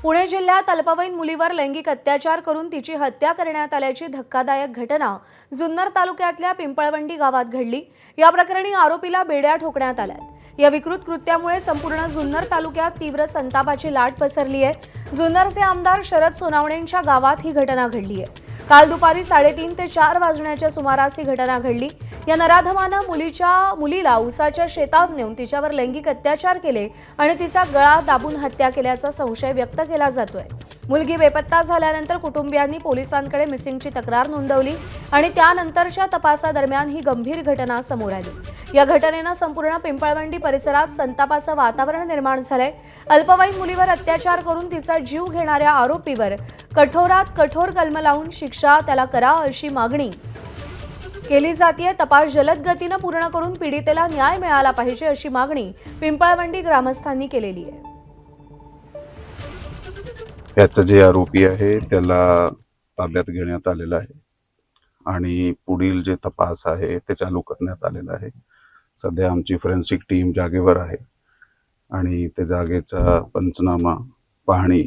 पुणे जिल्ह्यात अल्पवयीन मुलीवर लैंगिक अत्याचार करून तिची हत्या करण्यात आल्याची धक्कादायक घटना जुन्नर तालुक्यातल्या पिंपळवंडी गावात घडली। या प्रकरणी आरोपीला बेड्या ठोकण्यात आल्यात। या विकृत कृत्यामुळे संपूर्ण जुन्नर तालुक्यात तीव्र संतापाची लाट पसरली आहे। जुन्नरचे आमदार शरद सोनावणेंच्या गावात ही घटना घडली आहे। काल दुपारी 3:30 ते 4 वाजण्याच्या सुमारास ही घटना घडली। या नराधमानं मुलीला उसाच्या शेतात नेऊन तिच्यावर लैंगिक अत्याचार केले आणि तिचा गळा दाबून हत्या केल्याचा संशय व्यक्त केला जातोय। मुलगी बेपत्ता झाल्यानंतर कुटुंबियांनी पोलिसांकडे मिसिंगची तक्रार नोंदवली आणि त्यानंतरच्या तपासादरम्यान ही गंभीर घटना समोर आली। या घटनेनं संपूर्ण पिंपळवंडी परिसरात संतापाचं वातावरण निर्माण झालंय। अल्पवयीन मुलीवर अत्याचार करून तिचा जीव घेणाऱ्या आरोपीवर कठोरात कठोर कलम लावून शिक्षा त्याला करा अशी मागणी केली जाते। तपास जलद गतीनं पूर्ण करून पीडितेला न्याय मिळाला पाहिजे अशी मागणी पिंपळवंडी ग्रामस्थांनी केलेली आहे। याचा जे आरोपी आहे त्याला ताब्यात घेण्यात आलेला आहे आणि पुढील जे तपास आहे ते चालू करण्यात आलेला आहे। सध्या आमची फॉरेन्सिक टीम जागेवर आहे आणि त्या जागेचा पंचनामा पाहणी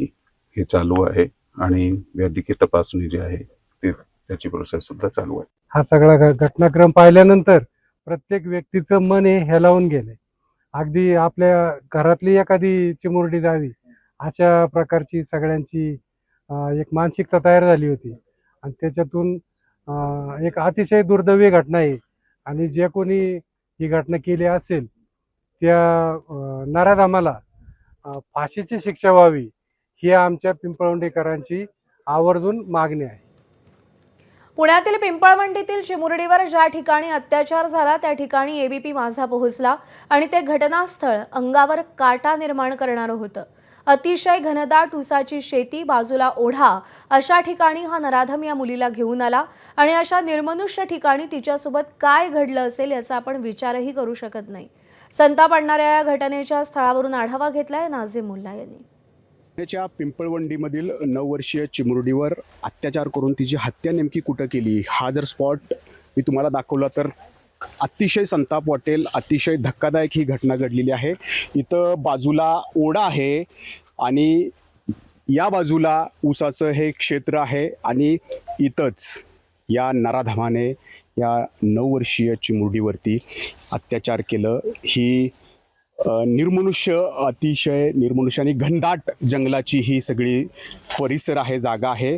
हे चालू आहे आणि वैद्यकीय तपासणी जी आहे त्याची प्रोसेस सुद्धा चालू आहे। हा सगळा घटनाक्रम पाहिल्यानंतर प्रत्येक व्यक्तीचं मन हे हेलावून गेले। अगदी आपल्या घरातली एखादी चिमुरडी जावी अशा प्रकारची सगळ्यांची एक मानसिकता तयार झाली होती आणि त्याच्यातून एक अतिशय दुर्दैवी घटना आहे आणि जे कोणी ही घटना केली असेल त्या नराधमाला फाशीची शिक्षा व्हावी ही आमच्या पिंपळवंडीकरांची आवर्जून मागणी आहे। पुण्यातील पिंपळवंडीतील चिमुरडीवर ज्या ठिकाणी अत्याचार झाला त्या ठिकाणी एबीपी माझा पोहोचला आणि ते घटनास्थळ अंगावर काटा निर्माण करणारं होतं। अतिशय घनदाट ऊसाची शेती, बाजूला ओढा अशा ठिकाणी हा नराधम या मुलीला घेऊन आला आणि अशा निर्मनुष्य ठिकाणी तिच्यासोबत काय घडलं असेल याचा आपण विचारही करू शकत नाही। संताप आणणाऱ्या या घटनेच्या स्थळावरून आढावा घेतलाय नाझीम मुल्ला यांनी। पुण्याच्या पिंपळवंडीमधील 9 वर्षीय चिमुरडीवर अत्याचार करून तिची हत्या नेमकी कुठं केली हा जर स्पॉट मी तुम्हाला दाखवला तर अतिशय संताप वाटेल। अतिशय धक्कादायक ही घटना घडलेली आहे। इथं बाजूला ओढा आहे आणि या बाजूला ऊसाचं हे क्षेत्र आहे आणि इथंच या नराधमाने या 9 वर्षीय चिमुरडीवरती अत्याचार केलं। ही निर्मनुष्य अतिशय निर्मनुष्य आणि घनदाट जंगलाची ही सगळी परिसर आहे, जागा आहे।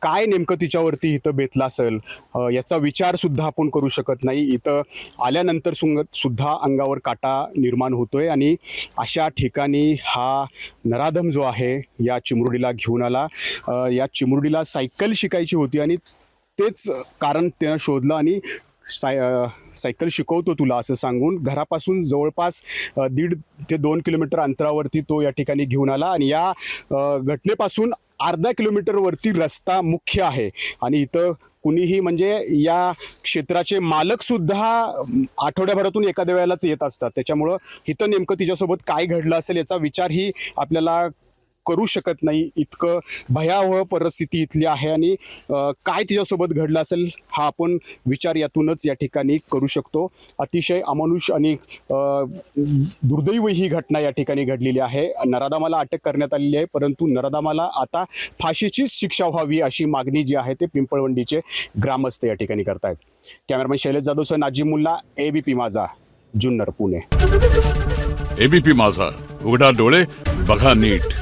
काय नेमकं तिच्यावरती इथं बेतलं असेल याचा विचार सुद्धा आपण करू शकत नाही। इथं आल्यानंतर सुद्धा अंगावर काटा निर्माण होतोय आणि अशा ठिकाणी हा नराधम जो आहे या चिमुरडीला घेऊन आला। या चिमुरडीला सायकल शिकायची होती आणि तेच कारण त्यानं शोधलं आणि सायकल शिकवतो तुला असं सांगून घरापासून जवळपास 1.5 ते 2 किलोमीटर अंतरावरती तो या ठिकाणी घेऊन आला आणि या घटनेपासून अर्धा किलोमीटरवरती रस्ता मुख्य आहे आणि इथं कुणीही म्हणजे या क्षेत्राचे मालक सुद्धा आठवड्याभरातून एखाद्या वेळेलाच येत असतात। त्याच्यामुळं इथं नेमकं तिच्यासोबत काय घडलं असेल याचा विचारही आपल्याला करू शकत नाही। इतकं भयावह परिस्थिती इथली आहे आणि काय तिच्यासोबत घडलं असेल हा आपण विचार यातूनच या ठिकाणी करू शकतो। अतिशय अमानुष आणि दुर्दैवी ही घटना या ठिकाणी घडलेली आहे। नराधमाला अटक करण्यात आलेली आहे परंतु नराधमाला आता फाशीचीच शिक्षा व्हावी अशी मागणी जी आहे ते पिंपळवंडीचे ग्रामस्थ या ठिकाणी करतायत। कॅमेरामॅन शैलेश जाधवसह नाझीम मुल्ला, एबीपी माझा, जुन्नर, पुणे। एबीपी माझा, उघडा डोळे बघा नीट।